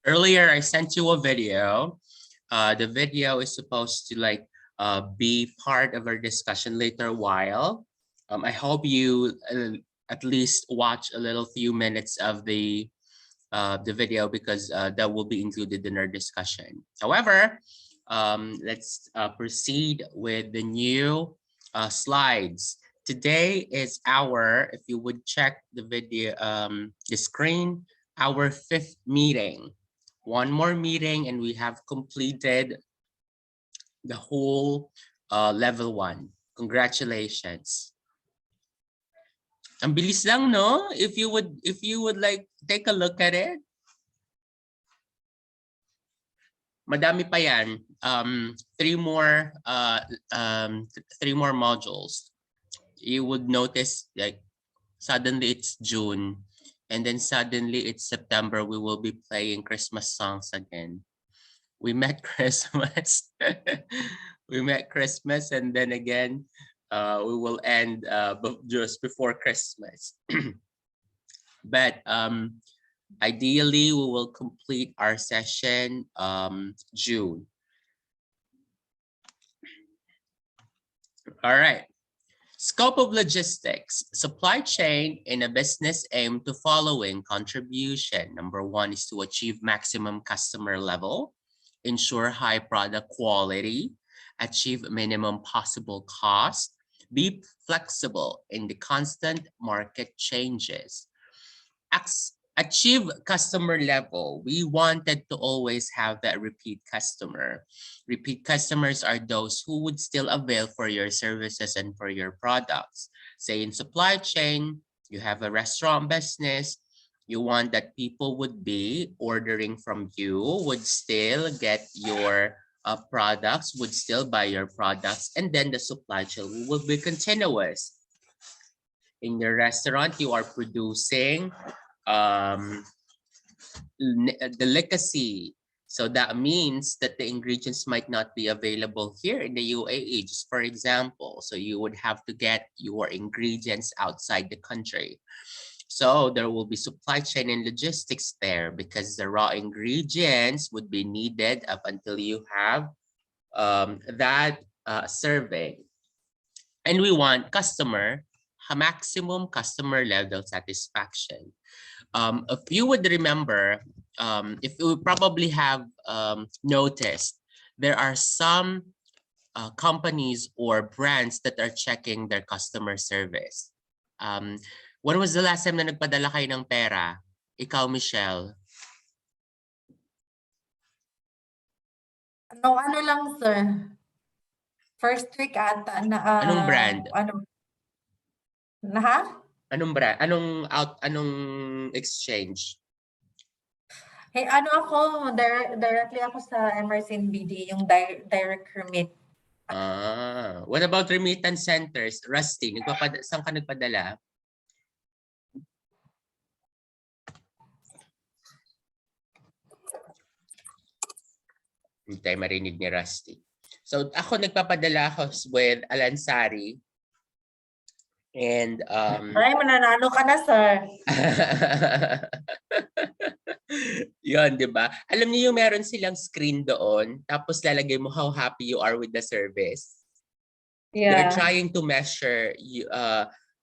Earlier, I sent you a video. The video is supposed to be part of our discussion later a while. I hope you at least watch a little few minutes of the video because that will be included in our discussion. However, let's proceed with the new slides. Today is our, if you would check the video, the screen, our 5th meeting. One more meeting and we have completed the whole level 1. Congratulations. Ang bilis lang, no? If you would like take a look at it. Madami pa yan. 3 more modules. You would notice like suddenly it's June and then suddenly it's September. We will be playing Christmas songs again. We met Christmas. We met Christmas and then again we will end just before Christmas. But ideally, we will complete our session June. All right. Scope of logistics. Supply chain in a business aim to following contribution. Number 1 is to achieve maximum customer level, ensure high product quality, achieve minimum possible cost, be flexible in the constant market changes. Achieve customer level. We wanted to always have that repeat customer. Repeat customers are those who would still avail for your services and for your products. Say in supply chain, you have a restaurant business, you want that people would be ordering from you, would still get your products, would still buy your products, and then the supply chain will be continuous. In your restaurant, you are producing delicacy. So that means that the ingredients might not be available here in the UAE, just for example. So you would have to get your ingredients outside the country. So there will be supply chain and logistics there because the raw ingredients would be needed up until you have that serving. And we want maximum customer level satisfaction. If you would remember, if you probably have noticed, there are some companies or brands that are checking their customer service. When was the last time na nagpadala kayo ng pera? Ikaw, Michelle. Ano lang, sir. First week ata na Anong brand? Anong brand? Anong exchange? Hey, ako, directly ako sa Emerson BD, yung direct remit. What about remittance centers? Rusty, saan ka nagpadala? Hindi tayo marinig ni Rusty. So ako nagpapadala ako with Alansari. And Ay, mananalo ka na, sir. Yun, di ba? Alam niyo yung meron silang screen doon, tapos lalagay mo how happy you are with the service. Yeah. They're trying to measure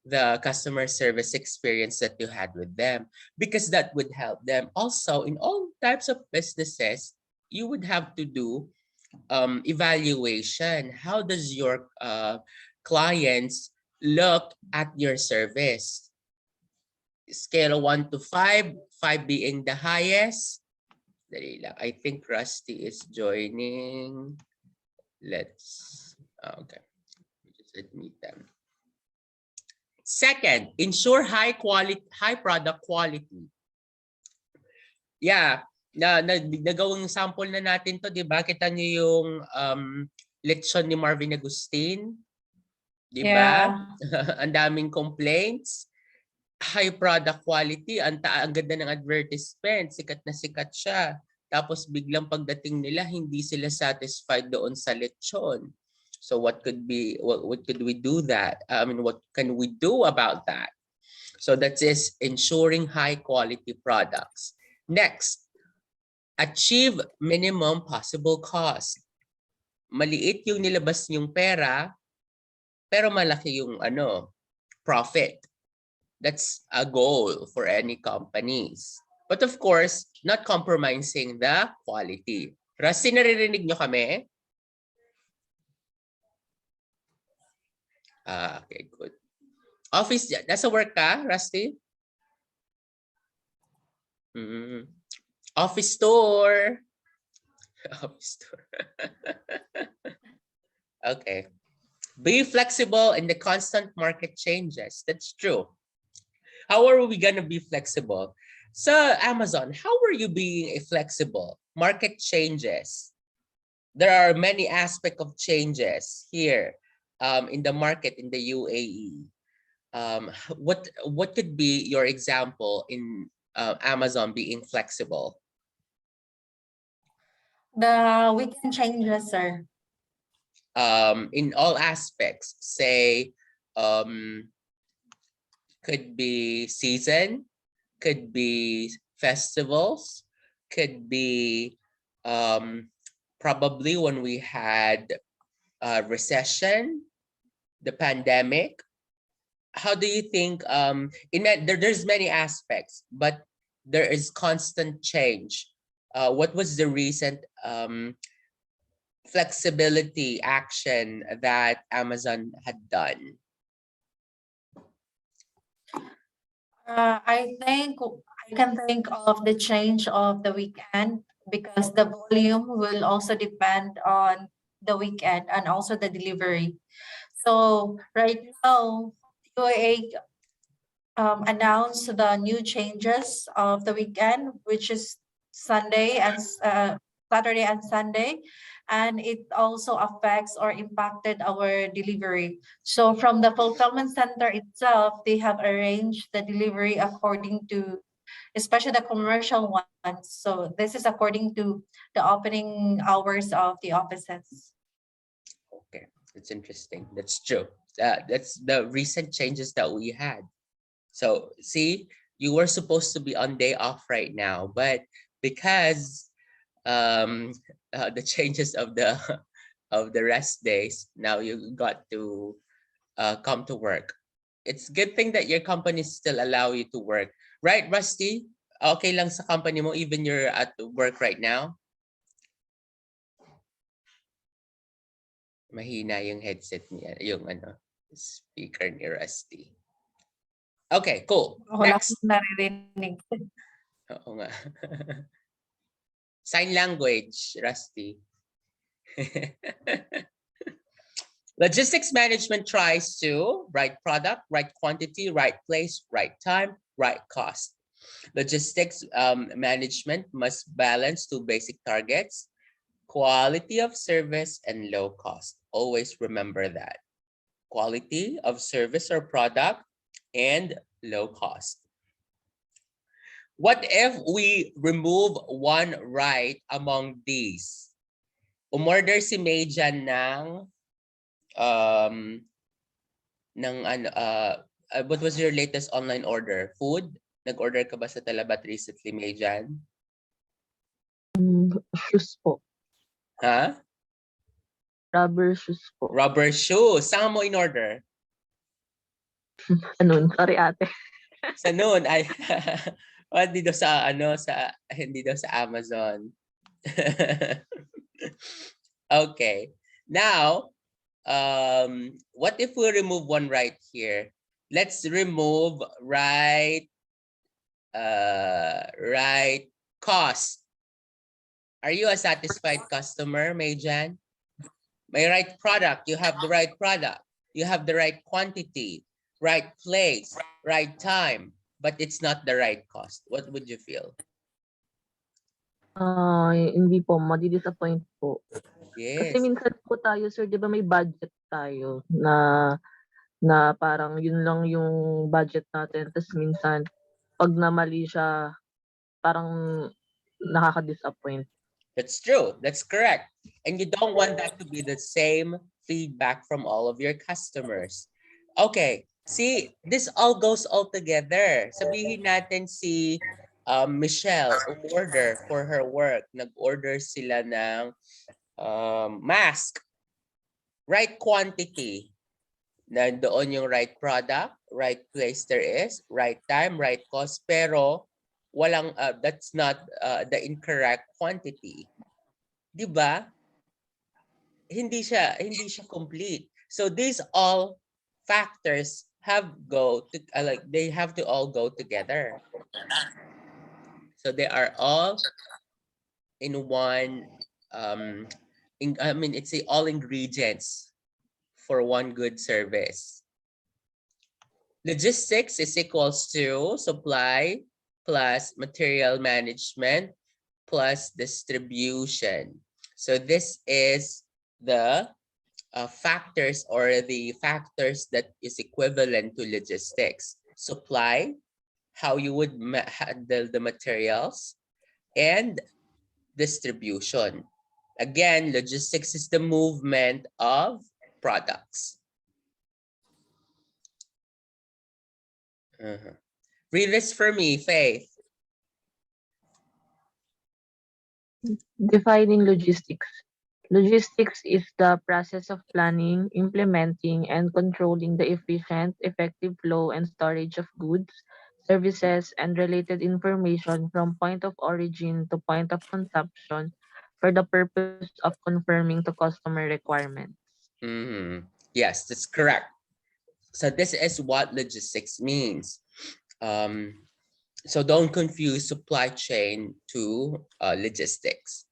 the customer service experience that you had with them because that would help them. Also, in all types of businesses, you would have to do evaluation. How does your clients look at your service? Scale of 1 to 5, 5 being the highest. Dali lang. I think Rusty is joining. Okay. Just admit them. Second, ensure high product quality. Yeah, nagawang sample na natin to, di ba? Kita niyo yung lechon ni Marvin Agustin. Di ba? Yeah. Ang daming complaints. High product quality, ang ganda ng advertisement, sikat na sikat siya. Tapos biglang pagdating nila, hindi sila satisfied doon sa lechon. So what could we do that? What can we do about that? So that is ensuring high quality products. Next, Achieve minimum possible cost. Maliit yung nilabas yung pera, pero malaki yung profit. That's a goal for any companies. But of course, not compromising the quality. Rusty, naririnig nyo kami? Okay, good. Office, nasa work ka, Rusty? Office tour. Office tour. Okay. Be flexible in the constant market changes. That's true. How are we going to be flexible? So Amazon, how are you being flexible? Market changes. There are many aspects of changes here in the market in the UAE. What could be your example in Amazon being flexible? The weekend changes, sir. In all aspects, say, could be season, could be festivals, could be probably when we had a recession, the pandemic. How do you think there's many aspects, but there is constant change. What was the recent flexibility action that Amazon had done? I think I can think of the change of the weekend because the volume will also depend on the weekend and also the delivery. So right now, UAA announced the new changes of the weekend, which is Sunday and Saturday and Sunday, and it also affects or impacted our delivery. So from the fulfillment center itself, they have arranged the delivery according to, especially the commercial ones. So this is according to the opening hours of the offices. Okay, it's interesting. That's true. That's the recent changes that we had. So see, you were supposed to be on day off right now, but because the changes of the of the rest days, now you got to come to work. It's good thing that your company still allow you to work, right, Rusty? Okay lang sa company mo even you're at work right now? Mahina yung headset niya, yung speaker ni Rusty. Okay, cool. Wala Next. akong naririnig. Oo nga. Sign language, Rusty. Logistics management tries to right product, right quantity, right place, right time, right cost. Logistics management must balance two basic targets: quality of service and low cost. Always remember that. Quality of service or product and low cost. What if we remove one right among these? Umorder si Mejan ng what was your latest online order? Food? Nag-order ka ba sa Talabat recently, Mejan? Shoes po. Ha? Rubber shoes po. Rubber shoes. Saan mo in order? Ano? Sorry ate. Sa noon ay hindi daw sa hindi daw sa Amazon. Okay. Now, what if we remove one right here? Let's remove right cost. Are you a satisfied customer, Mayjan? My right product, you have the right product. You have the right quantity, right place, right time, but it's not the right cost. What would you feel? Hindi po, madi-disappoint po. Yes. Kasi minsan po tayo, sir, di ba may budget tayo na parang yun lang yung budget natin. Tapos minsan, pag namali siya, parang nakaka-disappoint. That's true. That's correct. And you don't want that to be the same feedback from all of your customers. Okay. See, this all goes all together. Sabihin natin si Michelle, umorder for her work. Nag-order sila ng mask. Right quantity. Nandoon yung right product, right place there is, right time, right cost, pero walang, that's not the incorrect quantity. Di ba? Hindi siya complete. So these all factors have they have to all go together. So they are all in one it's all ingredients for one good service. Logistics is equals to supply plus material management plus distribution. So this is the factors that is equivalent to logistics. Supply, how you would handle the materials, and distribution. Again, logistics is the movement of products. Read this for me, Faith. Defining logistics. Logistics is the process of planning, implementing, and controlling the efficient, effective flow and storage of goods, services, and related information from point of origin to point of consumption for the purpose of conforming to customer requirements. Yes, that's correct. So this is what logistics means. So don't confuse supply chain to logistics.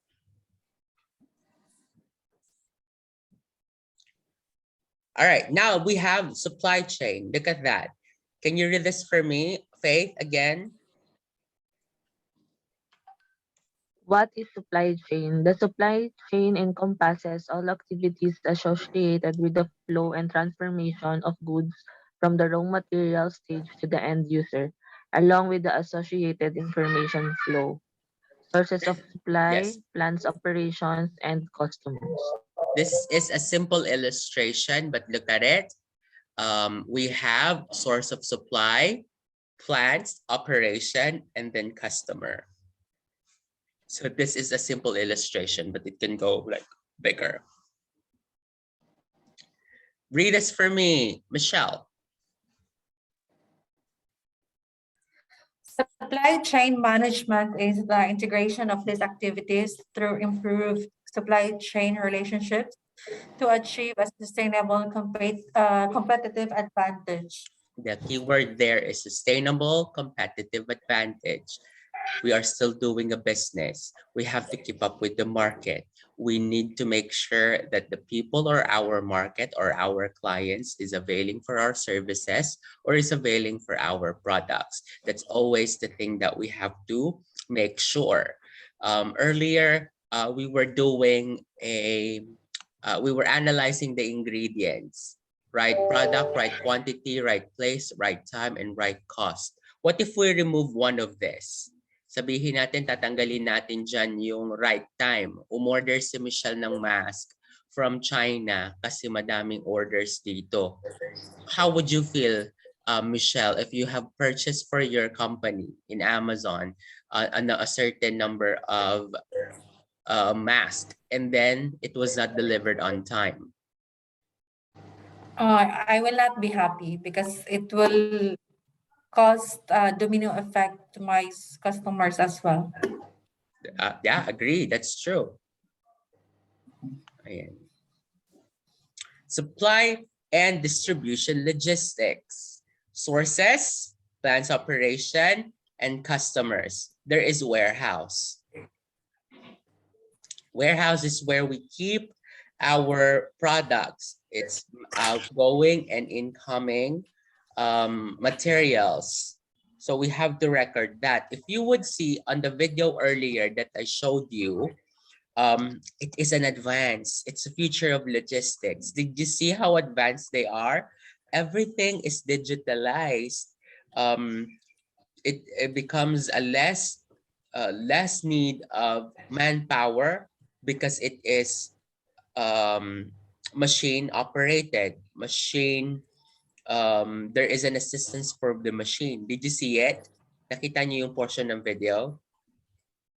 All right, now we have supply chain. Look at that. Can you read this for me, Faith, again? What is supply chain? The supply chain encompasses all activities associated with the flow and transformation of goods from the raw material stage to the end user, along with the associated information flow, sources of supply, Yes. plants operations, and customers. This is a simple illustration, but look at it. We have source of supply, plants, operation, and then customer. So this is a simple illustration, but it can go like bigger. Read this for me, Michelle. Supply chain management is the integration of these activities through improved supply chain relationships to achieve a sustainable competitive advantage. The keyword there is sustainable competitive advantage. We are still doing a business. We have to keep up with the market. We need to make sure that the people or our market or our clients is availing for our services or is availing for our products. That's always the thing that we have to make sure. Earlier, we were analyzing the ingredients. Right product, right quantity, right place, right time, and right cost. What if we remove one of this? Sabihin natin, tatanggalin natin dyan yung right time. Umorder si Michelle ng mask from China kasi madaming orders dito. How would you feel, Michelle, if you have purchased for your company in Amazon a certain number of masks and then it was not delivered on time? I will not be happy because it will cause a domino effect to my customers as well. Yeah, agree. That's true. Ayan. Supply and distribution logistics. Sources, plants operation, and customers. There is warehouse. Warehouse is where we keep our products. It's outgoing and incoming materials. So we have to record that. If you would see on the video earlier that I showed you, it is an advance. It's the future of logistics. Did you see how advanced they are? Everything is digitalized. It becomes a less need of manpower because it is machine operated. There is an assistance for the machine. Did you see it? Nakita niyo yung portion ng video?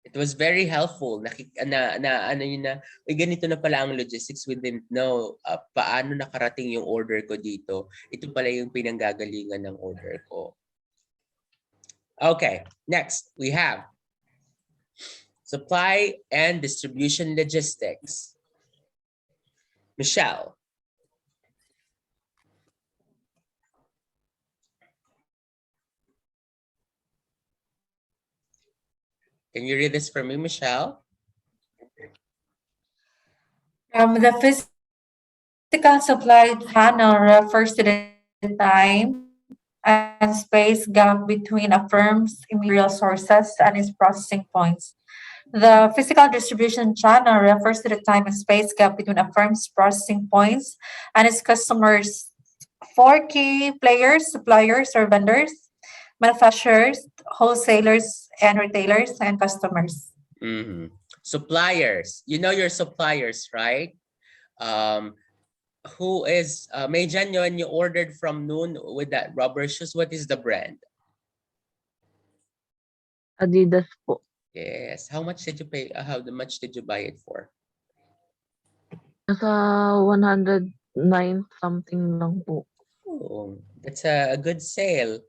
It was very helpful. Ano yun na, ganito na pala ang logistics. We didn't know paano nakarating yung order ko dito. Ito pala yung pinanggagalingan ng order ko. Okay, next we have supply and distribution logistics. Michelle. Can you read this for me, Michelle? The physical supply channel refers to the time and space gap between a firm's material sources and its processing points. The physical distribution channel refers to the time and space gap between a firm's processing points and its customers. Four key players, suppliers or vendors, manufacturers, wholesalers and retailers, and customers. Suppliers. You know your suppliers, right? Who is May Jan, when you ordered from Noon with that rubber shoes, what is the brand? Adidas po. Yes. How much did you pay? How much did you buy it for? Nasa 109 something lang po. Oh, that's a good sale.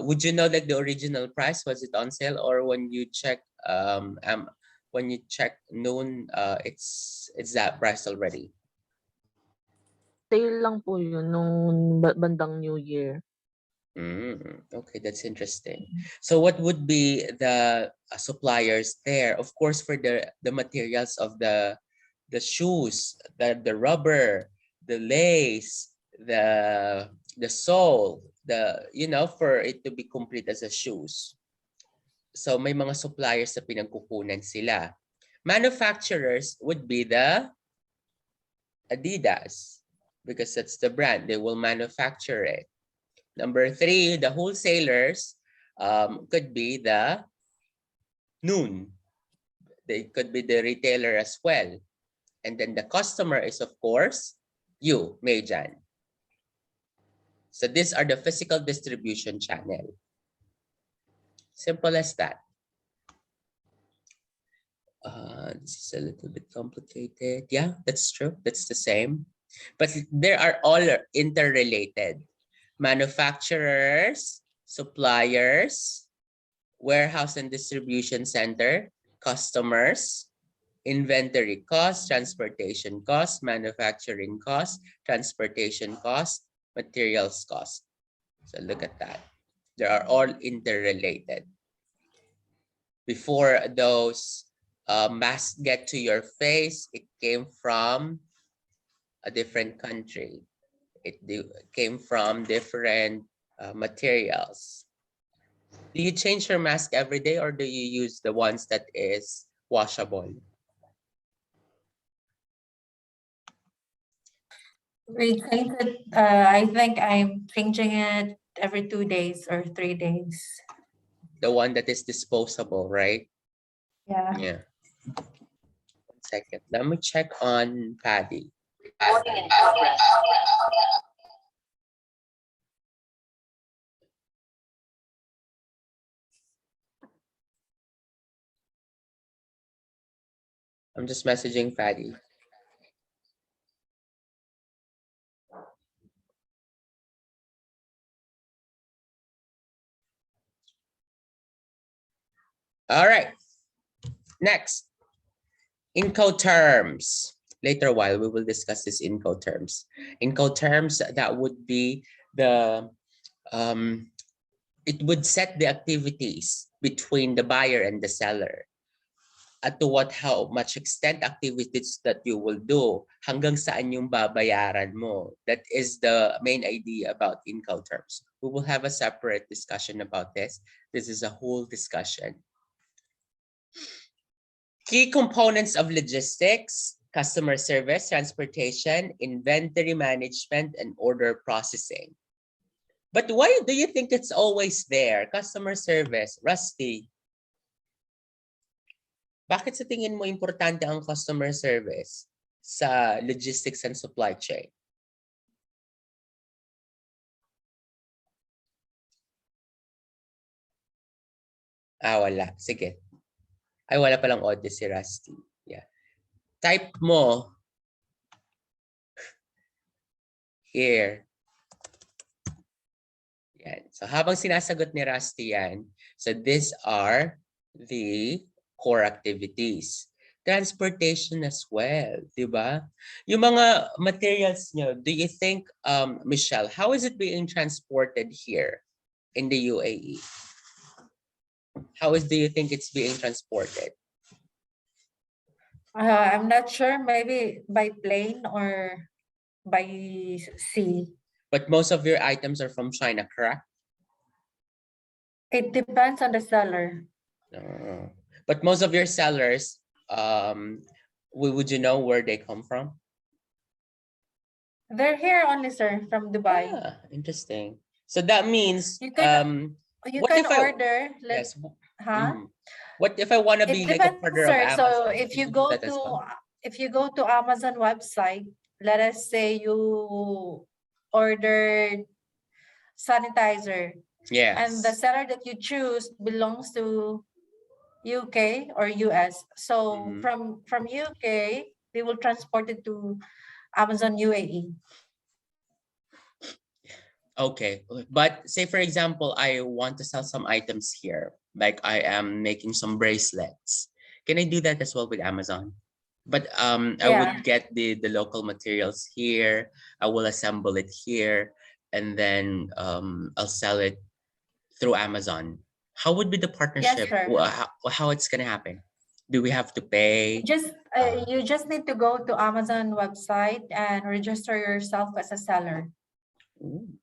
Would you know like the original price? Was it on sale, or when you check Noon, it's that price already? Sale lang po yun nung bandang New Year. Okay, that's interesting. So what would be the suppliers there? Of course, for the materials of the shoes, the rubber, the lace, the sole, for it to be complete as a shoes. So may mga suppliers na pinagkukunan sila. Manufacturers would be the Adidas, because that's the brand. They will manufacture it. Number 3, the wholesalers could be the Noon. They could be the retailer as well. And then the customer is, of course, you, Mayjan. So these are the physical distribution channel. Simple as that. This is a little bit complicated. Yeah, that's true. That's the same. But they are all interrelated. Manufacturers, suppliers, warehouse and distribution center, customers, inventory cost, transportation cost, manufacturing cost, transportation cost, materials cost. So look at that. They are all interrelated. Before those masks get to your face, it came from a different country. It came from different materials. Do you change your mask every day, or do you use the ones that is washable? I think I'm changing it every 2 days or 3 days. The one that is disposable, right? Yeah. Yeah. 1 second. Let me check on Paddy. Recording in progress. I'm just messaging Paddy. All right. Next, Incoterms. Later while we will discuss this Incoterms. Incoterms, that would be the it would set the activities between the buyer and the seller. At to how much extent activities that you will do, hanggang saan yung babayaran mo. That is the main idea about Incoterms. We will have a separate discussion about this. This is a whole discussion. Key components of logistics: customer service, transportation, inventory management, and order processing. But why do you think it's always there? Customer service, Rusty. Bakit sa tingin mo importante ang customer service sa logistics and supply chain? Wala. Sige. Ay, wala palang audio si Rusty. Yeah. Type mo here. Yan. So habang sinasagot ni Rusty yan, so these are the core activities. Transportation as well, di ba? Yung mga materials nyo, do you think, Michelle, how is it being transported here in the UAE? Do you think it's being transported? I'm not sure, maybe by plane or by sea. But most of your items are from China, correct? It depends on the seller. But most of your sellers, would you know where they come from? They're here only, sir, from Dubai. Interesting. So that means You can what if order. Yes. What if I want to It be like a depends, partner of sir. Amazon? So if Can you do go that as to well? Amazon website, let us say you ordered sanitizer, and the Yes. seller that you choose belongs to UK or US. So Mhm. from UK, they will transport it to Amazon UAE. Okay, but say for example, I want to sell some items here, like I am making some bracelets. Can I do that as well with Amazon? But I Yeah. would get the local materials here. I will assemble it here, and then I'll sell it through Amazon. How would be the Yes, partnership? sir. How it's gonna happen? Do we have to pay? You just need to go to Amazon website and register yourself as a seller. Ooh.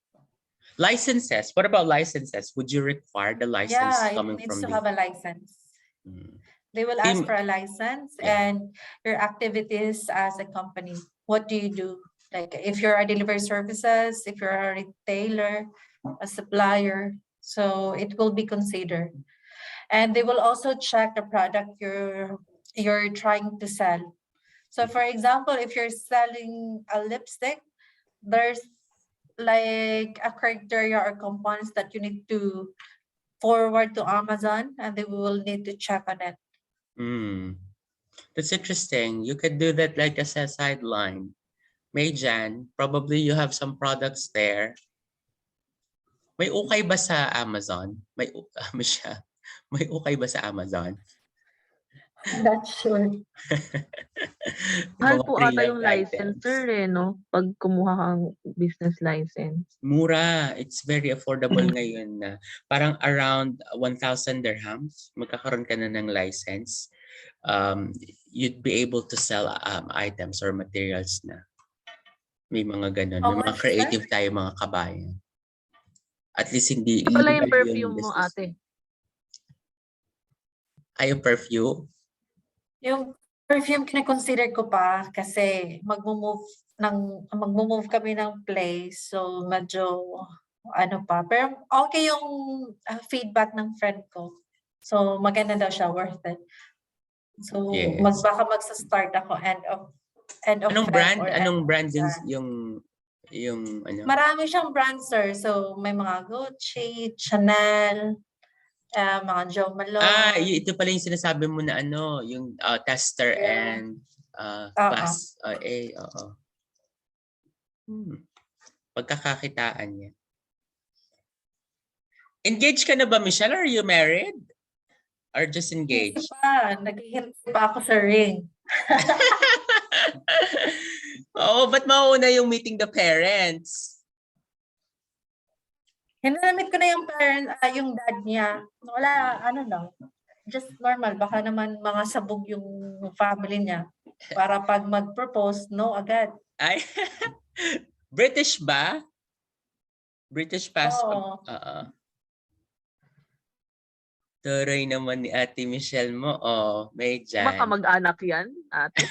Licenses. What about licenses? Would you require the license Yeah, it coming needs from to the? have a license. Mm. They will ask for a license Yeah. and your activities as a company. What do you do? Like if you're a delivery services, if you're a retailer, a supplier, so it will be considered. And they will also check the product you're trying to sell. So for example, if you're selling a lipstick, there's like a criteria or components that you need to forward to Amazon, and they will need to check on it. That's interesting. You could do that like as a sideline. Mayjan, probably you have some products there. May ukay ba sa Amazon? Michelle, may ukay ba sa Amazon? I'm not sure. Mahal Mga po ata pre-loved yung licensor items. no? Pag kumuha kang business license. Mura. It's very affordable ngayon na. Parang around 1,000 dirhams. Magkakaroon ka na ng license. You'd be able to sell items or materials na. May mga ganun. How May mga much, creative sir? tayo mga kabayan. At least hindi Ito pala yung illegal perfume yung mo, business. ate. Ay, yung perfume? Yung perfume kina-consider ko pa kasi magmo-move kami ng place, so medyo ano pa. Pero okay yung feedback ng friend ko. So maganda daw siya, worth it. So Yes. baka magsa-start ako end of Anong Feb brand? or end Anong of brand Jan. yung ano? Marami siyang brand, sir. So may mga Gucci, Chanel, mga Jo Malone. Ito pala yung sinasabi mo na ano, yung tester Yeah. and Oo. class A, oo. Pagkakakitaan niya. Engaged ka na ba, Michelle? Or are you married? Or just Hindi engaged? pa. Naghihintay pa ako sa ring. Oo, ba't mauna yung meeting the parents? Hinanamit ko na yung dad niya. Wala, ano lang. Just normal. Baka naman mga sabog yung family niya. Para pag mag-propose, no agad. Ay, British ba? British passport? Oo. Turoy naman ni Ate Michelle mo. Oh, may Baka dyan. mag-anak yan, ate.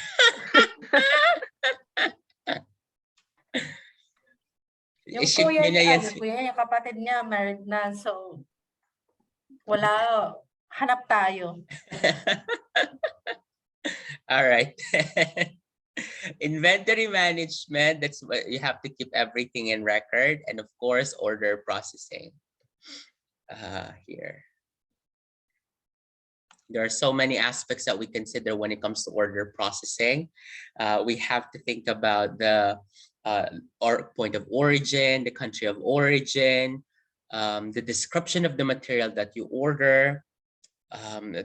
Yung I-ship kuya nyo na niya, yan. yung kapatid niya, married na. So, wala, hanap tayo. All right. Inventory management, that's what you have to keep everything in record. And of course, order processing. Here. There are so many aspects that we consider when it comes to order processing. We have to think about the or point of origin, the country of origin, the description of the material that you order.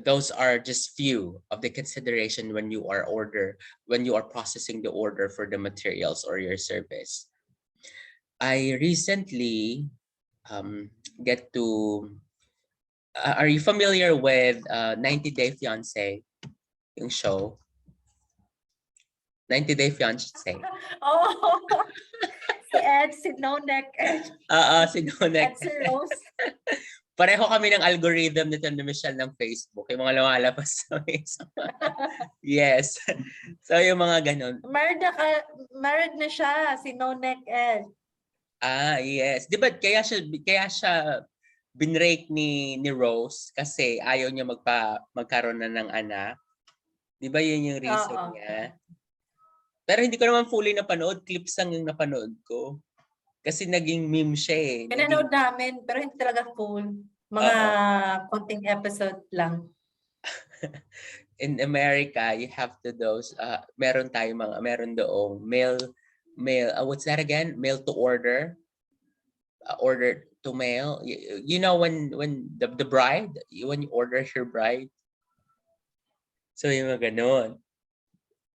Those are just few of the consideration when you are processing the order for the materials or your service. I recently get to are you familiar with 90 Day Fiancé, yung show? 90 Day Fiancé. Oh, si Ed, si No Neck Ed, Si at Donek. si Rose. Pareho kami ng algorithm nito ni Michelle ng Facebook. Yung mga lumalabas sa Facebook. Yes. So yung mga ganun. Married na siya, si No Neck Ed. Yes. Di ba kaya siya binrake ni Rose kasi ayaw niya magkaroon na ng anak. Di ba yun yung reason Oo. niya? Pero hindi ko naman fully napanood. Clips lang yung napanood ko. Kasi naging meme siya eh. Pinanood namin, pero hindi talaga full. Mga konting episode lang. In America, you have to those, meron doong mail, what's that again? Mail to order. Order to mail. You know when the bride, when you order your bride. So yung mga ganun.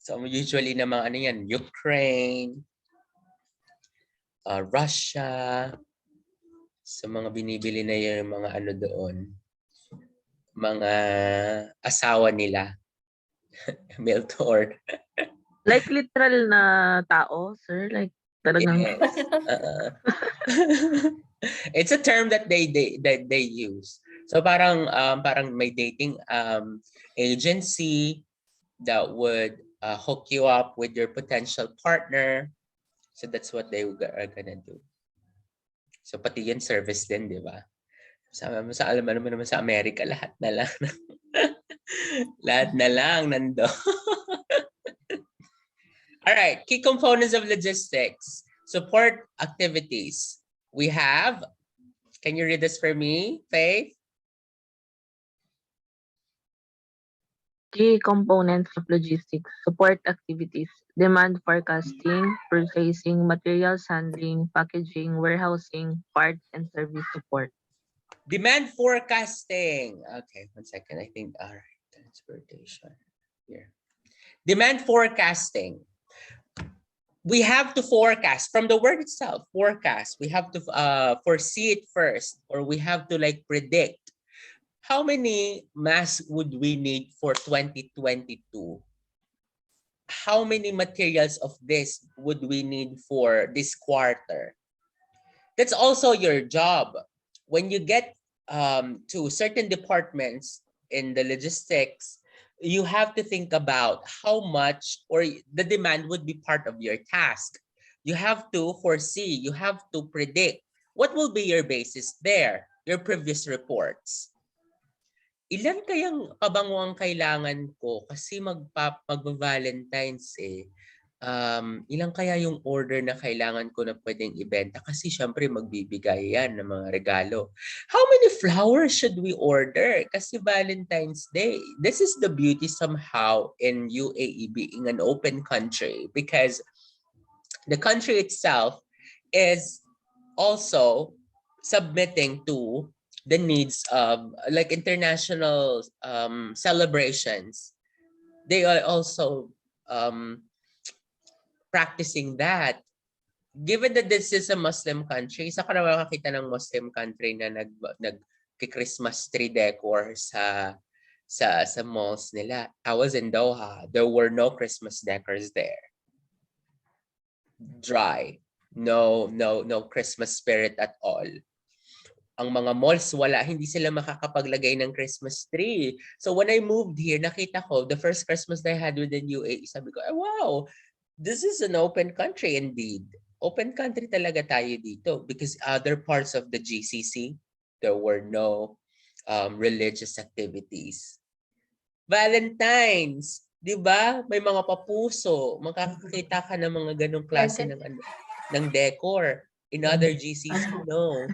So usually naman ano yan, Ukraine, Russia, sa mga binibili na yung mga ano doon, mga asawa nila. Mail to order. Like literal na tao, sir? Like talagang... Yes. It's a term that they use. So parang may dating agency that would hook you up with your potential partner. So that's what they are gonna do. So pati yan service din, di ba? Alam mo naman sa Amerika, lahat na lang. Lahat na lang nando. All right, key components of logistics. Support activities. We have, can you read this for me, Faith? Key components of logistics, support activities, demand forecasting, purchasing, materials handling, packaging, warehousing, parts, and service support. Demand forecasting. Okay, 1 second. I think, all right, transportation here. Demand forecasting. We have to forecast from the word itself, forecast. We have to foresee it first, or we have to like predict. How many masks would we need for 2022? How many materials of this would we need for this quarter? That's also your job. When you get to certain departments in the logistics, you have to think about how much or the demand would be part of your task. You have to foresee, you have to predict. What will be your basis there? Your previous reports. Ilan kayang pabango ang kailangan ko kasi mag-Valentine's eh. Ilan kaya yung order na kailangan ko na pwedeng ibenta kasi syempre magbibigay yan ng mga regalo. How many flowers should we order? Kasi Valentine's Day. This is the beauty somehow in UAE being an open country because the country itself is also submitting to the needs of like international celebrations. They are also practicing that. Given that this is a Muslim country, isa ka na makakita ng Muslim country na nag-Christmas tree decor sa malls nila. I was in Doha. There were no Christmas decors there. Dry. No Christmas spirit at all. Ang mga malls, hindi sila makakapaglagay ng Christmas tree. So when I moved here, nakita ko, the first Christmas that I had within UAE, sabi ko, wow, this is an open country indeed. Open country talaga tayo dito because other parts of the GCC, there were no religious activities. Valentine's, di ba? May mga papuso. Makakakita ka ng mga ganong klase ng decor. In other GCC, no.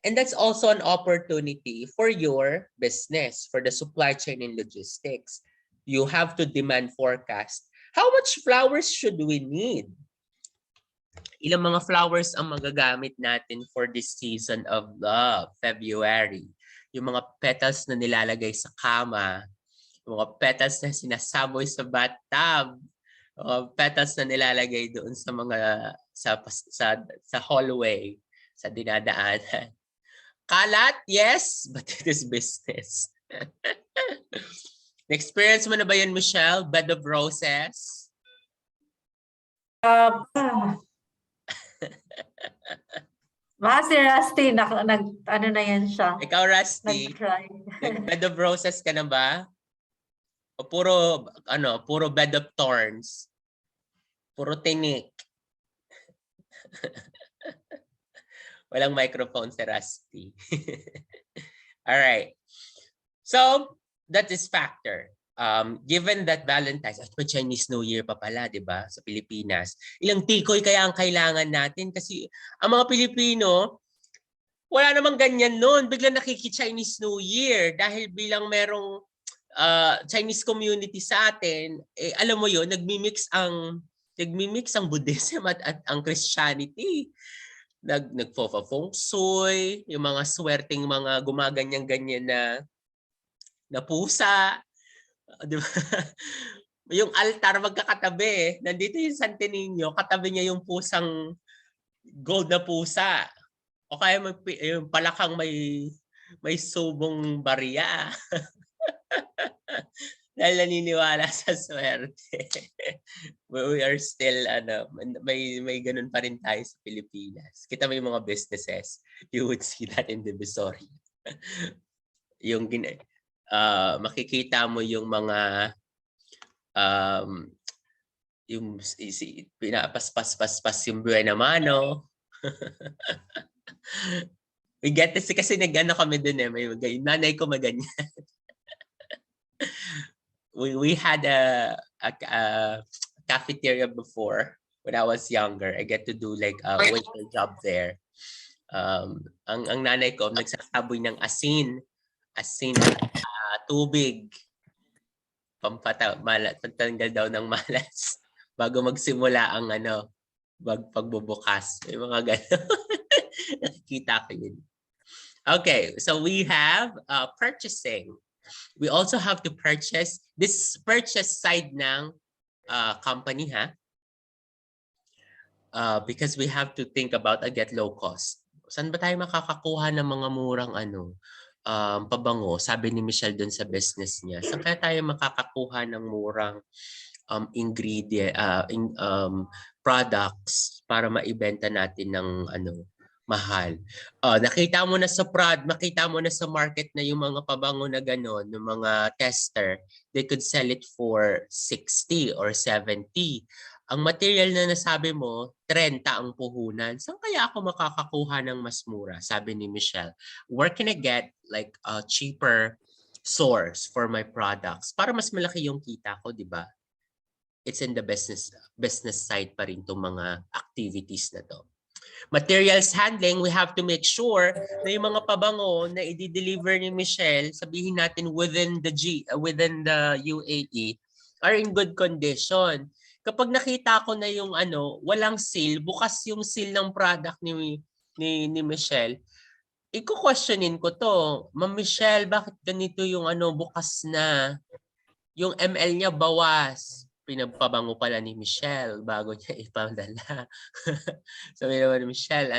And that's also an opportunity for your business, for the supply chain and logistics. You have to demand forecast. How much flowers should we need? Ilang mga flowers ang magagamit natin for this season of love, February? Yung mga petals na nilalagay sa kama, yung mga petals na sinasaboy sa bathtub, petals na nilalagay doon sa mga sa hallway, sa dinadaanan. Kalat, yes, but it is business. Na-experience mo na ba yun, Michelle? Bed of roses? Baka si Rusty, ano na yan siya. Ikaw, Rusty, Nag-try. bed of roses ka na ba? O puro bed of thorns? Puro tinik? Walang microphone si Rusty. All right. So, that is factor. Given that Valentine's, at Chinese New Year pa pala, di ba, sa Pilipinas, ilang tikoy kaya ang kailangan natin? Kasi ang mga Pilipino, wala namang ganyan noon. Biglang nakiki-Chinese New Year dahil bilang merong Chinese community sa atin, alam mo yun, nagmimix ang Buddhism at ang Christianity. Nagfo-feng shui, yung mga swerteng mga gumaganyan-ganyan na pusa. Di ba? Yung altar magkakatabi. Nandito yung Santo Niño, katabi niya yung pusang gold na pusa. O kaya yung palakang may subong barya. Dahil naniniwala sa swerte. We are still, may ganun pa rin tayo sa Pilipinas. Kita mo yung mga businesses, you would see that in the Divisoria. Yung makikita mo yung mga yung pinapaspas yung buhay na mano. We get this kasi nag-ano kami dun may nanay ko maganyan. We had a cafeteria before when I was younger. I get to do like a waiter job there. Ang nanay ko nagsasaboy ng asin tubig, pantanggal daw ng malas bago magsimula ang pagbubukas. May mga gano'n. Nakikita ko yun. Okay, so we have purchasing. We also have to purchase this purchase side ng company, because we have to think about get low cost. Saan ba tayo makakakuha ng mga murang pabango? Sabi ni Michelle dun sa business niya. Saan kaya tayo makakakuha ng murang ingredient products para maibenta natin ng mahal. Nakita mo na sa makita mo na sa market na yung mga pabango na gano'n, yung mga tester, they could sell it for 60 or 70. Ang material na nasabi mo, 30 ang puhunan. Saan kaya ako makakakuha ng mas mura? Sabi ni Michelle, where can I get like a cheaper source for my products? Para mas malaki yung kita ko, di ba? It's in the business side pa rin itong mga activities na to. Materials handling, we have to make sure na yung mga pabango na i-deliver ni Michelle, sabihin natin within the UAE, are in good condition. Kapag nakita ko na yung walang seal, bukas yung seal ng product ni Michelle, iko-questionin ko to. Ma'am Michelle, bakit ganito yung bukas na? Yung ML niya bawas. Pinagpabango pala ni Michelle bago niya ipadala. Sabi naman ni Michelle,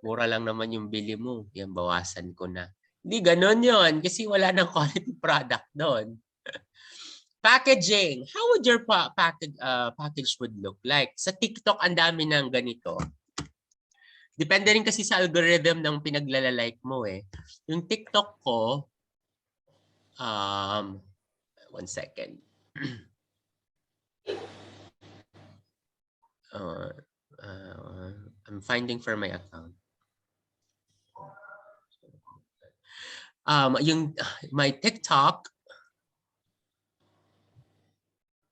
mura lang naman yung bili mo. Yan, bawasan ko na. Hindi ganon yon kasi wala nang quality product doon. Packaging. How would your package would look like? Sa TikTok, ang dami ng ganito. Depende rin kasi sa algorithm ng pinaglalalike mo eh. Yung TikTok ko, one second. I'm finding for my account. My TikTok.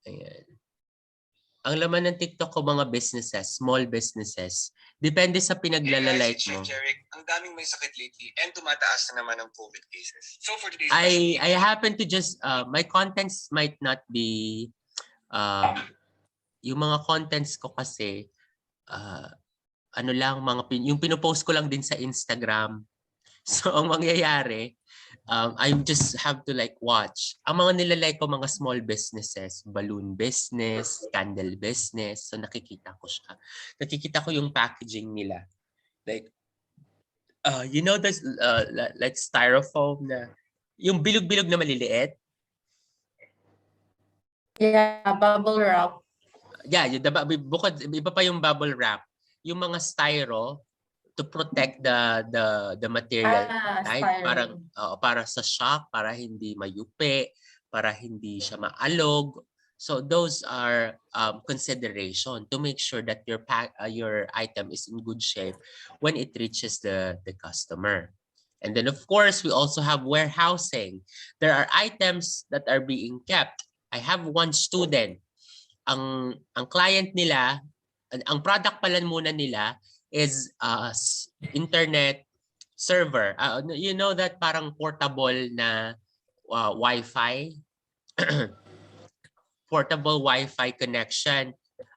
Ayan. Ang laman ng TikTok ko mga businesses, small businesses. Depende sa pinaglalalike mo. Jeric, ang daming may sakit lately and tumataas na naman ang COVID cases. So for today's I happen to just, my contents might not be, yung mga contents ko kasi, ano lang, yung pinopost ko lang din sa Instagram. So ang mangyayari, I just have to like watch. Ang mga nilalike ko mga small businesses, balloon business, candle business. So nakikita ko siya. Nakikita ko yung packaging nila. Like, you know this, like styrofoam na, yung bilog-bilog na maliliit. Yeah, bubble wrap. Yeah, bukod, iba pa yung bubble wrap. Yung mga styro, to protect the material, right? Parang para sa shock, para hindi mayupi, para hindi siya maalog. So those are consideration to make sure that your item is in good shape when it reaches the customer. And then of course, we also have warehousing. There are items that are being kept. I have one student. Ang client nila, ang product pala muna nila is internet server. You know that parang portable na Wi-Fi? Portable Wi-Fi connection.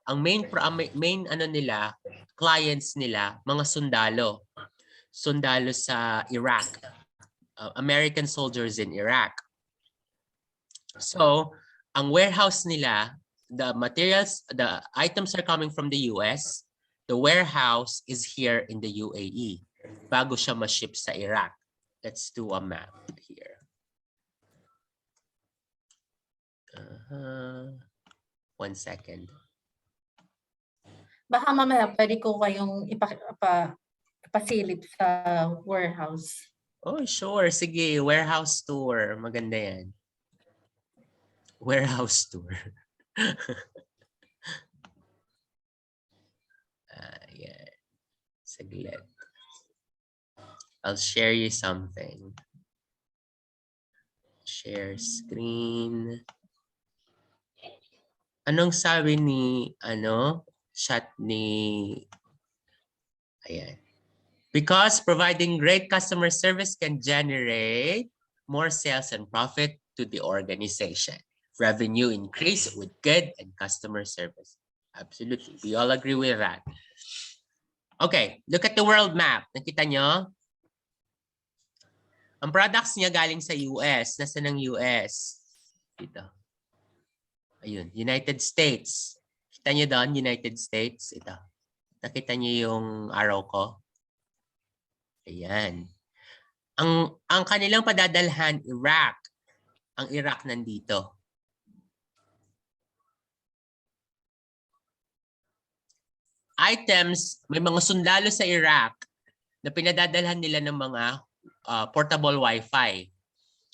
Ang main ano nila, clients nila, mga sundalo. Sundalo sa Iraq. American soldiers in Iraq. So, ang warehouse nila, the materials, the items are coming from the US. The warehouse is here in the UAE bago siya ma-ship sa Iraq. Let's do a map here. 1 second. Baka mamaya pwede ko kayong ipasilip sa warehouse. Oh, sure. Sige, warehouse tour. Maganda yan. Warehouse tour. Yeah. Saglit. I'll share you something. Share screen. Anong sabi ni, chat ni, ayan. Because providing great customer service can generate more sales and profit to the organization. Revenue increase with good and customer service. Absolutely. We all agree with that. Okay, look at the world map. Nakita nyo? Ang products niya galing sa US. Nasa ng US? Dito. Ayun, United States. Kita nyo doon, United States? Ito. Nakita nyo yung arrow ko? Ayan. Ang kanilang padadalhan, Iraq. Ang Iraq nandito. Items, may mga sundalo sa Iraq na pinadadalhan nila ng mga portable Wi-Fi.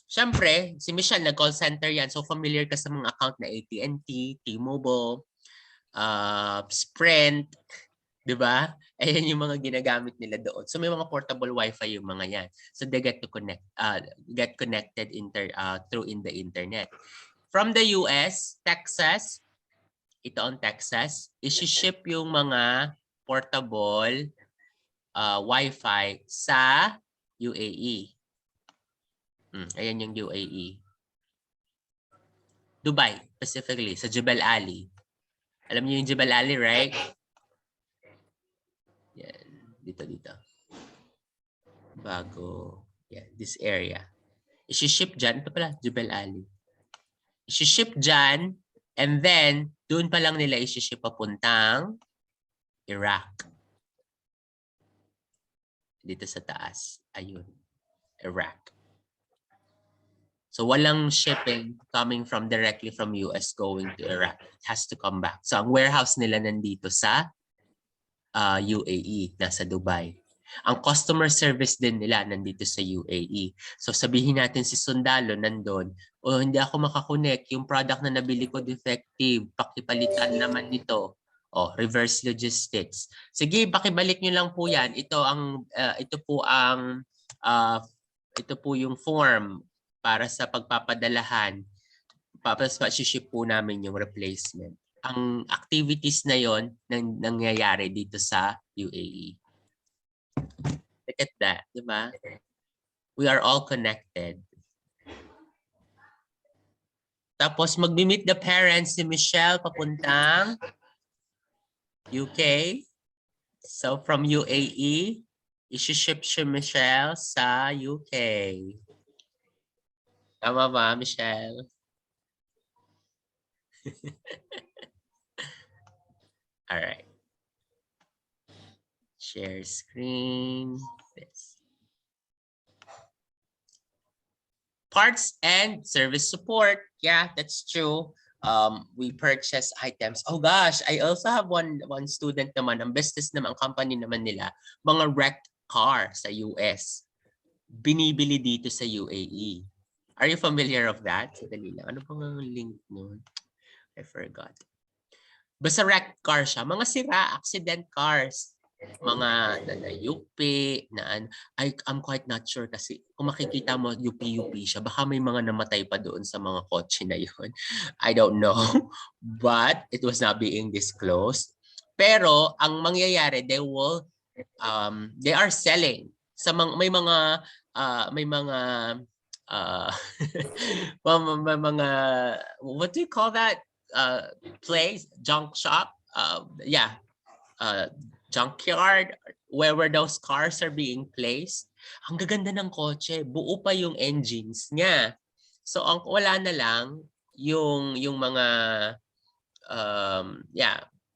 Siyempre, si Michelle, nag-call center yan. So familiar ka sa mga account na AT&T, T-Mobile, Sprint, di ba? Ayan yung mga ginagamit nila doon. So may mga portable Wi-Fi yung mga yan. So they get to get connected through in the internet. From the US, Texas, ito ang Texas, isi-ship yung mga portable Wi-Fi sa UAE. Ayan yung UAE. Dubai, specifically, sa Jebel Ali. Alam niyo yung Jebel Ali, right? Yan, dito. Bago, yan, this area. Isi-ship dyan, ito pala, Jebel Ali. Isi-ship dyan, and then, doon pa lang nila isi-ship papuntang Iraq. Dito sa taas. Ayun. Iraq. So walang shipping coming from directly from US going to Iraq. It has to come back. So ang warehouse nila nandito sa UAE, nasa Dubai. Ang customer service din nila nandito sa UAE. So sabihin natin si sundalo nandun, hindi ako makakonect, yung product na nabili ko defective, pakipalitan naman nito. Reverse logistics. Sige, pakibalik nyo lang po yan. Ito po yung form para sa pagpapadalahan. Tapos ship po namin yung replacement. ang activities na yon nang nangyayari dito sa UAE. Look at that, di ba? We are all connected. Tapos mag-meet the parents ni Michelle papuntang UK. So from UAE, isi-ship si Michelle sa UK. Tama ba, Michelle? All right. Share screen. This. Parts and service support. Yeah, that's true. We purchase items. Oh gosh, I also have one student naman, ang business naman, ang company naman nila, mga wrecked car sa US. Binibili dito sa UAE. Are you familiar of that? Sadali lang. Ano pang ang link nun? I forgot. Basta wrecked car siya. Mga sira, accident cars. Mga nanayupi, I'm quite not sure kasi kung makikita mo yupi-yupi siya, baka may mga namatay pa doon sa mga kotse na yun. I don't know, but it was not being disclosed. Pero ang mangyayari, they are selling sa may mga may mga what do you call that place, junk shop, junkyard where those cars are being placed. Ang gaganda ng kotse, buo pa yung engines niya. So ang wala na lang yung mga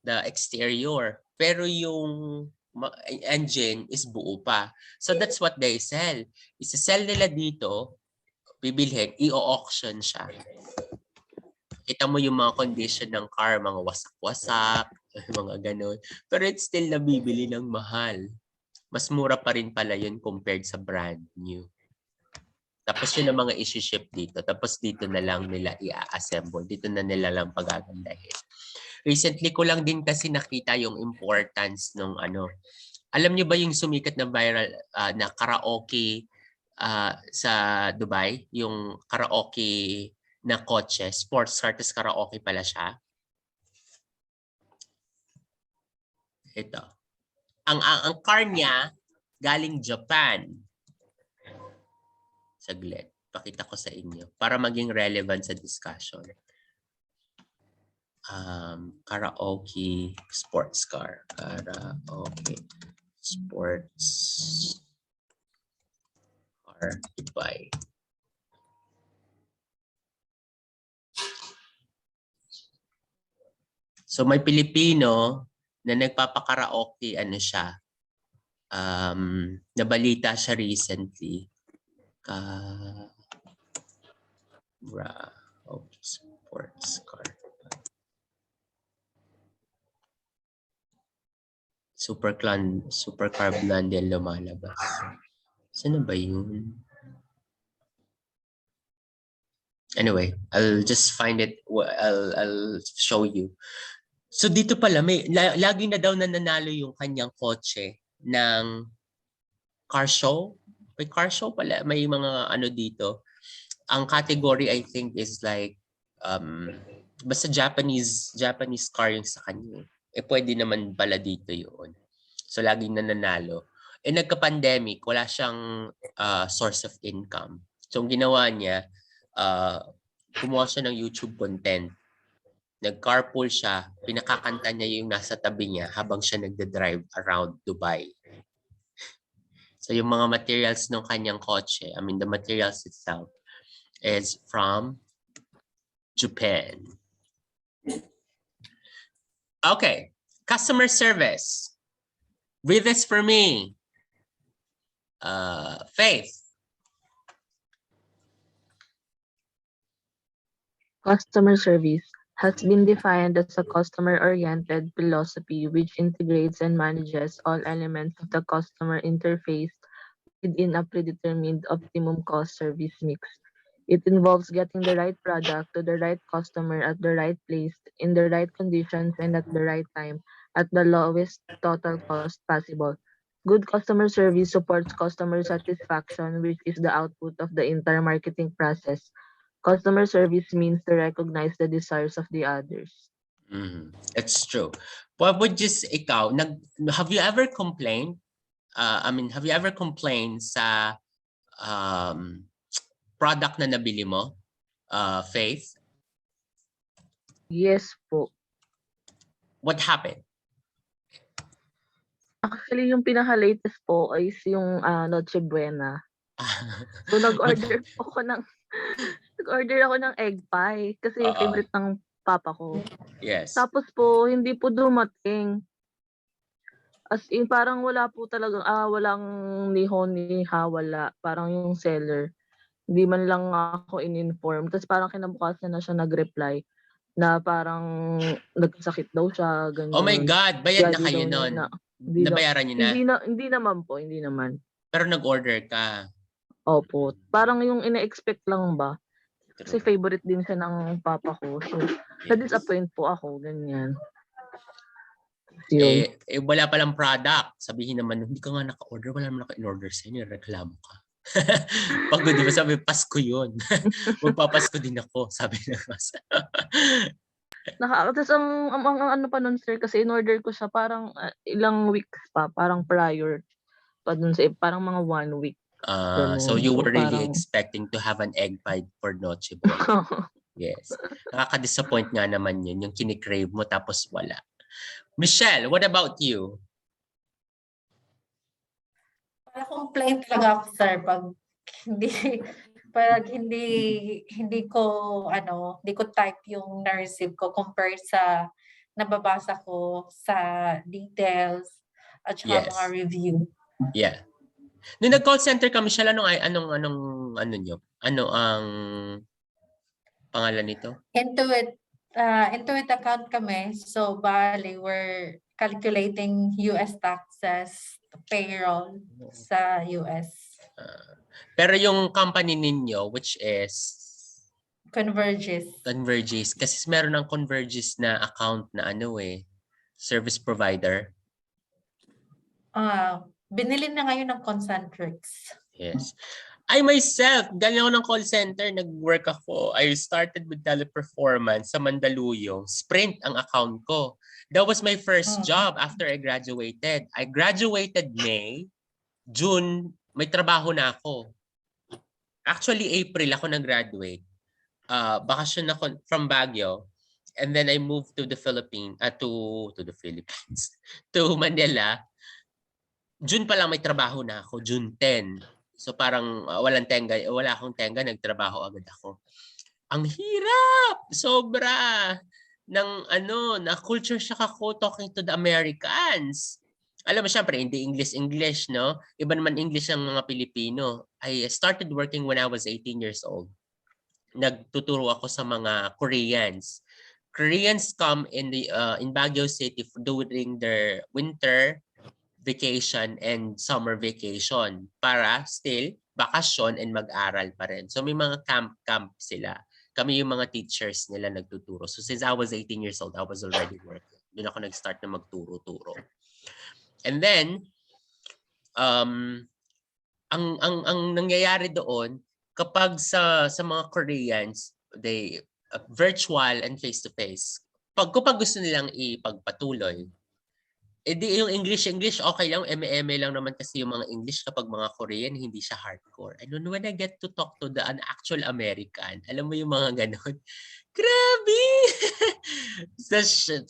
the exterior, pero yung engine is buo pa. So that's what they sell. Isa-sell nila dito, bibilhin, i-auction siya. Kita mo yung mga condition ng car, mga wasak-wasak, mga ganun. Pero it's still nabibili ng mahal. Mas mura pa rin pala yun compared sa brand new. Tapos yun ang mga isi-ship dito. Tapos dito na lang nila i-assemble. Dito na nila lang pagagandahin. Recently ko lang din kasi nakita yung importance ng alam niyo ba yung sumikat na viral na karaoke sa Dubai? Yung karaoke na kotse, sports car, tas karaoke pala siya. Ito. Ang car niya galing Japan. Saglit. Pakita ko sa inyo para maging relevant sa discussion. Karaoke sports car. Karaoke sports car Dubai. So may Pilipino na nagpapakaraoke, siya. Nabalita siya recently. Karaoke sports car. Supercar blonde lumalabas. Saan ba yun? Anyway, I'll just find it. I'll show you. So dito pala, lagi na daw nananalo yung kanyang kotse ng car show. May car show pala. May mga dito. Ang category I think is like basta Japanese car yung sa kanya. Pwede naman pala dito yun. So laging nananalo. Nagka-pandemic, wala siyang source of income. So ang ginawa niya, kumuha siya ng YouTube content. Nag-carpool siya, pinakakanta niya yung nasa tabi niya habang siya nagde-drive around Dubai. So yung mga materials ng kanyang kotse, the materials itself is from Japan. Okay, customer service. Read this for me. Faith. Customer service has been defined as a customer-oriented philosophy which integrates and manages all elements of the customer interface within a predetermined optimum cost-service mix. It involves getting the right product to the right customer at the right place, in the right conditions, and at the right time, at the lowest total cost possible. Good customer service supports customer satisfaction, which is the output of the entire marketing process. Customer service means to recognize the desires of the others. It's true. What would just ikaw, have you ever complained? Have you ever complained sa um, product na nabili mo, Faith? Yes po. What happened? Actually, yung pinaka-latest po is yung Noche Buena. So, What- nag-order po ako ng nag-order ako ng egg pie kasi Oo. favorite ng papa ko. Yes. Tapos po, hindi po dumating. As in, parang wala po talagang, walang ni-ha, wala. Parang yung seller, hindi man lang ako in-inform. Tapos parang kinabukasan na siya nag-reply na parang nagkasakit daw siya, Oh my ganyan. God, bayad Kaya na di kayo daw niya nun. hindi daw, Nabayaran niyo na? hindi naman po, hindi naman. Pero nag-order ka. Opo, parang yung ine-expect lang ba? Kasi True. favorite din siya ng papa ko. So, Yes. na-disappoint po ako, ganyan. Yun. Wala palang product. Sabihin naman, hindi ka nga naka-order, wala naman naka-in-order sa inyo, reklamo ka. Pagod, di ba? Sabi, Pasko yun. Magpapasko din ako, sabi na mas. Tapos ang ano pa nun sir, kasi in-order ko siya parang ilang weeks pa, parang prior pa dun sa, parang mga 1 week. So Ganun. you So, were really parang, expecting to have an egg pie for Noche Buena. Yes. Nakaka-disappoint nga naman yun, yung kinikrave mo tapos wala. Michelle, what about you? Para complaint talaga ako, sir, pag hindi hindi ko hindi ko type yung na-receive ko compared sa nababasa ko sa details at saka Yes. mga review. Yeah. Nung nag-call center ka, Michelle, ano nyo? Ano ang pangalan nito? Intuit account kami. So, bali, we're calculating US taxes, payroll sa US. Pero yung company ninyo, which is Converges. Kasi meron ng Convergys na account na service provider. Binili na ngayon ng Concentrix. Yes. I myself, galing ako ng call center, nag-work ako. I started with Teleperformance sa Mandaluyong. Sprint ang account ko. That was my first job after I graduated. I graduated May, June, may trabaho na ako. Actually, April ako nag-graduate. Bakasyon ako from Baguio. And then I moved to the Philippines, to the Philippines, to Manila. June pa lang may trabaho na ako, June 10. So parang wala akong tenga, nagtrabaho agad ako. Ang hirap! Sobra! Na culture shock ako talking to the Americans. Alam mo, syempre, hindi English, no? Iba naman English ang mga Pilipino. I started working when I was 18 years old. Nagtuturo ako sa mga Koreans. Koreans come in Baguio City during their winter vacation and summer vacation para still bakasyon and mag-aral pa rin. So may mga camp sila. Kami yung mga teachers nila nagtuturo. So since I was 18 years old, I was already working. Doon ako nag-start na magturo-turo. And then, ang nangyayari doon, kapag sa mga Koreans, they virtual and face-to-face. Kapag gusto nilang ipagpatuloy, di yung English, okay lang. eme lang naman kasi yung mga English kapag mga Korean, hindi siya hardcore. And when I get to talk to an actual American, alam mo yung mga ganon, grabe!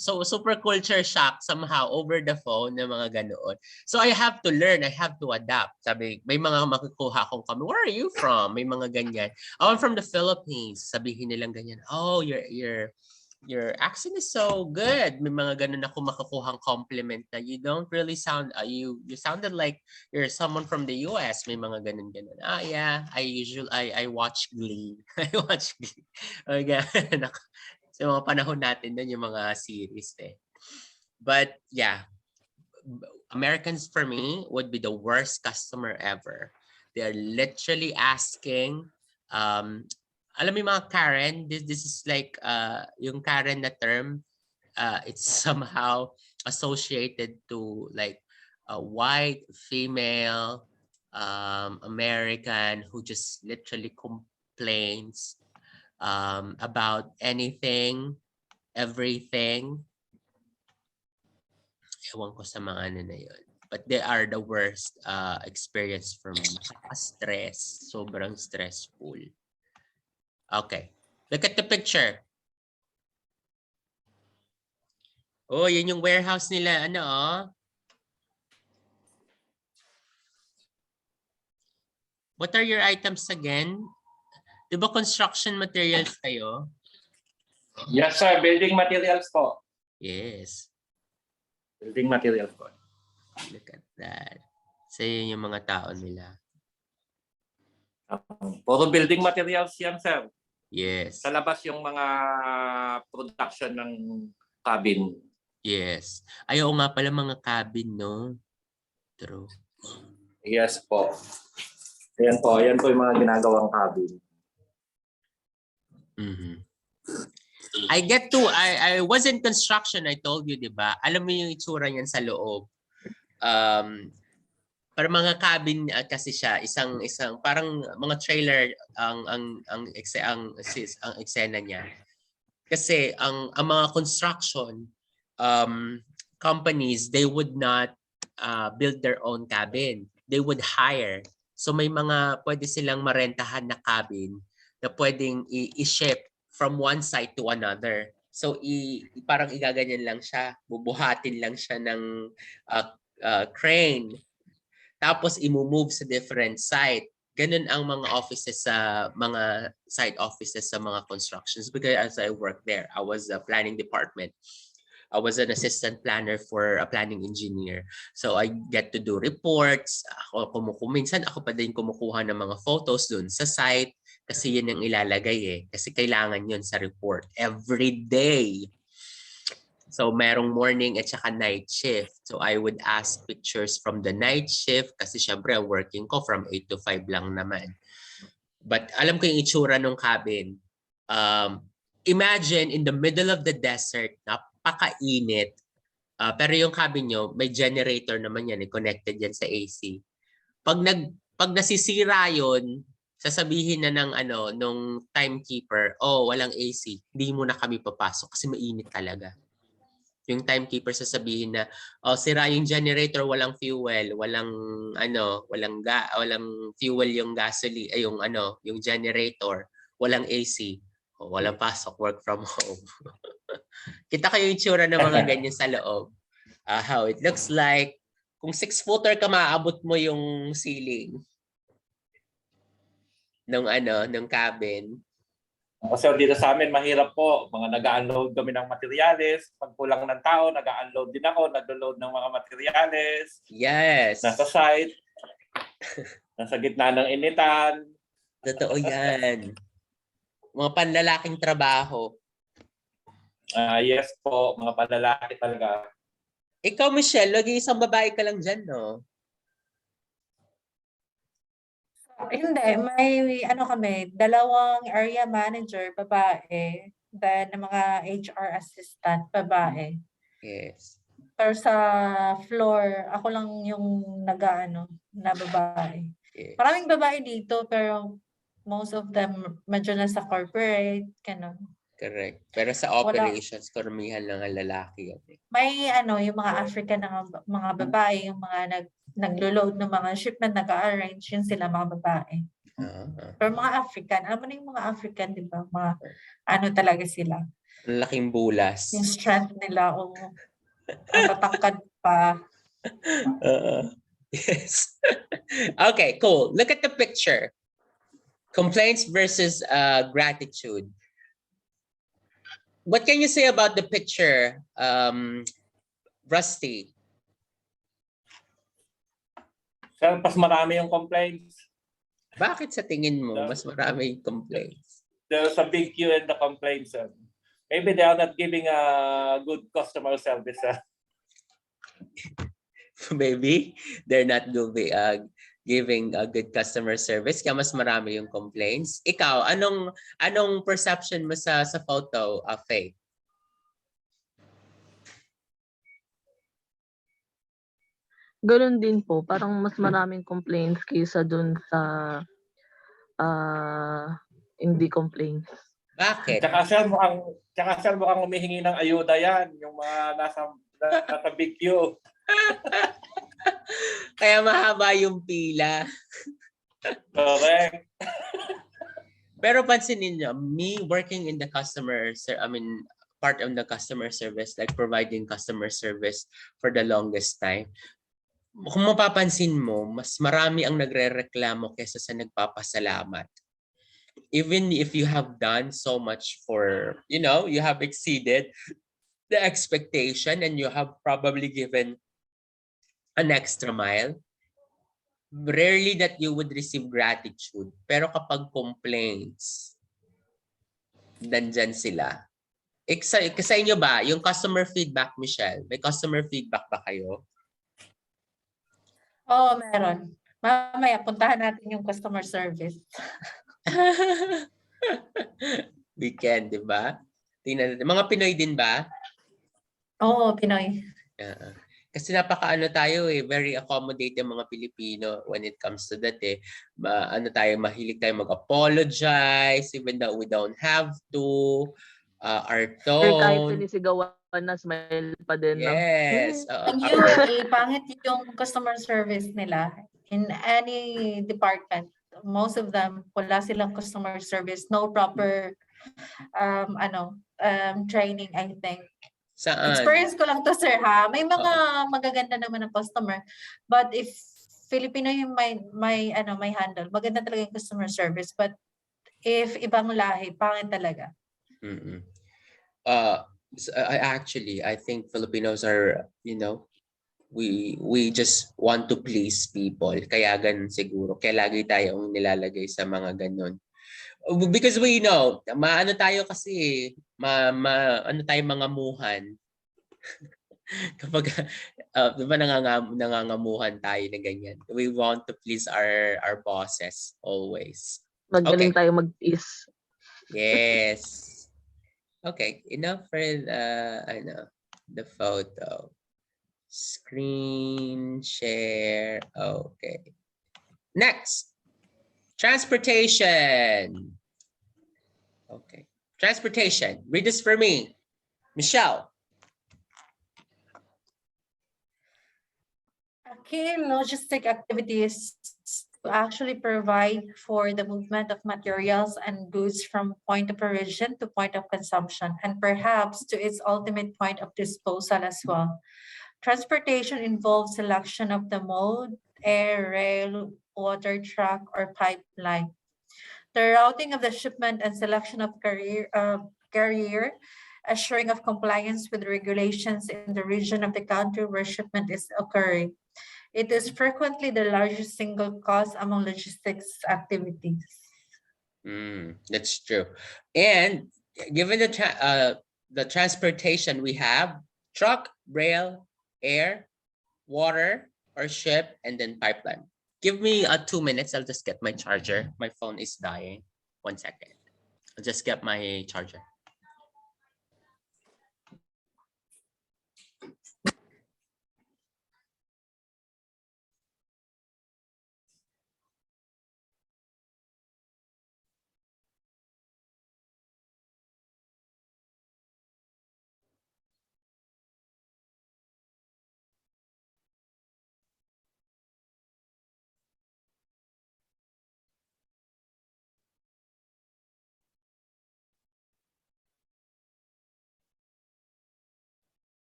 So, super culture shock somehow over the phone na mga ganoon. So, I have to learn. I have to adapt. Sabi, may mga makukuha akong kami. Where are you from? May mga ganyan. Oh, I'm from the Philippines. Sabihin nilang ganyan. Oh, your accent is so good. May mga ganun ako makukuhang compliment na you don't really sound, you sounded like you're someone from the US. May mga ganun. Yeah, I watch Glee. I watch Glee. Okay. Sa mga panahon natin doon yung mga series But yeah, Americans for me would be the worst customer ever. They are literally asking, alam mo yung mga Karen, this is like yung Karen na term, it's somehow associated to like a white female American who just literally complains about anything everything. Ewan ko sa mga ano na yun. But they are the worst experience for me. Stress. Sobrang stressful. Okay. Look at the picture. Oh, yun yung warehouse nila. Ano, oh? What are your items again? Di ba construction materials kayo? Yes, sir. Building materials po. Yes. Building materials po. Look at that. So yun yung mga tao nila. Puro building materials yan, sir. Yes. Sa labas yung mga production ng cabin. Yes. Ayaw nga pala mga cabin, no? True. Yes po. Ayan po. Ayan po yung mga ginagawang cabin. Mm-hmm. I was in construction, I told you, di ba? Alam mo yung itsura niyan sa loob. Para mga cabin kasi siya, isang parang mga trailer ang eksena niya. Kasi ang mga construction companies, they would not build their own cabin. They would hire. So may mga pwede silang marentahan na cabin na pwedeng i-ship from one site to another. So parang igaganyan lang siya, bubuhatin lang siya ng crane. Tapos i-move sa different site. Ganun ang mga offices sa mga site offices sa mga constructions, because as I worked there, I was a planning department. I was an assistant planner for a planning engineer. So I get to do reports. Minsan ako pa din kumukuha ng mga photos dun sa site kasi yun ang ilalagay eh. Kasi kailangan yun sa report every day. So merong morning at saka night shift. So I would ask pictures from the night shift kasi syempre working ko from 8 to 5 lang naman. But alam ko yung itsura ng cabin. Imagine in the middle of the desert, napakainit. Pero yung cabin nyo, may generator naman yan, connected yan sa AC. Pag nasisira yun, sasabihin na nung timekeeper, oh, walang AC, hindi mo na kami papasok kasi mainit talaga. Yung timekeeper sasabihin na, oh, sira yung generator, walang fuel, walang fuel yung gasoline, yung generator, walang AC, oh, walang pasok, work from home. Kita kayo yung tsura ng mga ganyan sa loob. How it looks like. Kung 6-footer ka, maaabot mo yung ceiling ng cabin. Kasi dito sa amin, mahirap po. Mga nag-unload kami ng materials. Pag kulang ng tao, nag-unload din ako. Nag-load ng mga materials. Yes. Nasa site. Nasa gitna ng initan. Totoo yan. Mga panlalaking trabaho. Yes po, mga panlalaki talaga. Ikaw, Michelle, lagi isang babae ka lang dyan, no? Hindi, may kami, 2 area manager, babae, then mga HR assistant, babae. Yes. Pero sa floor, ako lang yung na babae. Yes. Maraming babae dito, pero most of them medyo nasa corporate, ganun. Correct. Pero sa operations, karamihan lang ang lalaki. May yung mga African na mga babae, yung mga naglo-load ng mga shipment, nag-arrange, yun sila mga babae. Pero mga African, alam mo na yung mga African, di ba? Mga talaga sila. Ang laking bulas. Yung strength nila, ang tatangkad pa. Yes. Okay, cool. Look at the picture. Complaints versus gratitude. What can you say about the picture, Rusty? Sir, mas marami yung complaints. Bakit sa tingin mo mas marami yung complaints? There's a big queue in the complaints, sir. Maybe they are not giving a good customer service, sir. Maybe they're not giving a good customer service kaya mas marami yung complaints. Ikaw, anong perception mo sa photo, Faye? Ganun din po, parang mas maraming complaints kaysa dun sa hindi complaints. Bakit? Tsaka sir mukhang humihingi ng ayuda yan, yung mga nasa big queue. Kaya mahaba yung pila. Correct. Pero pansinin niyo, me working in the part of the customer service, like providing customer service for the longest time, kung mapapansin mo, mas marami ang nagrereklamo kaysa sa nagpapasalamat. Even if you have done so much for, you have exceeded the expectation and you have probably given an extra mile, rarely that you would receive gratitude. Pero kapag complaints, nandyan sila. Sa inyo ba, yung customer feedback, Michelle, may customer feedback ba kayo? Oo, meron. Mamaya, puntahan natin yung customer service. Weekend, di ba? Tingnan natin. Mga Pinoy din ba? Oo, Pinoy. Kasi napakaano tayo very accommodating mga Pilipino when it comes to that mahilig tayo mag-apologize even though we don't have to. Our Or kahit tone. sinisigawan na, smile pa din. Yes. Ang UAE, pangit yung customer service nila. In any department, most of them, wala silang customer service. No proper training, I think. Saan? Experience ko lang to, sir, ha? May mga magaganda naman ng customer. But if Filipino yung may handle, maganda talaga yung customer service. But if ibang lahi, pangit talaga. I think Filipinos are, we just want to please people. Kaya ganun siguro. Kaya lagi tayong nilalagay sa mga ganun. Because we know, ano tayo kasi, ano tayo mga muhan. Kapag, di ba nangangamuhan tayo na ganyan. We want to please our bosses always. Magaling tayo mag-is. Yes. Okay, enough for the photo. Screen share. Okay. Next. Transportation. Okay. Transportation. Read this for me. Michelle. Okay, logistic activities to actually provide for the movement of materials and goods from point of origin to point of consumption, and perhaps to its ultimate point of disposal as well. Transportation involves selection of the mode, air, rail, water, truck, or pipeline. The routing of the shipment and selection of carrier, assuring of compliance with regulations in the region of the country where shipment is occurring. It is frequently the largest single cost among logistics activities. That's true. And given the transportation we have, truck, rail, air, water, or ship, and then pipeline. Give me 2 minutes. I'll just get my charger. My phone is dying. 1 second. I'll just get my charger.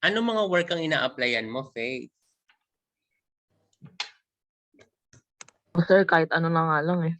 Ano mga work ang ina-applyan mo, Faith? Sir, kahit ano na nga lang eh.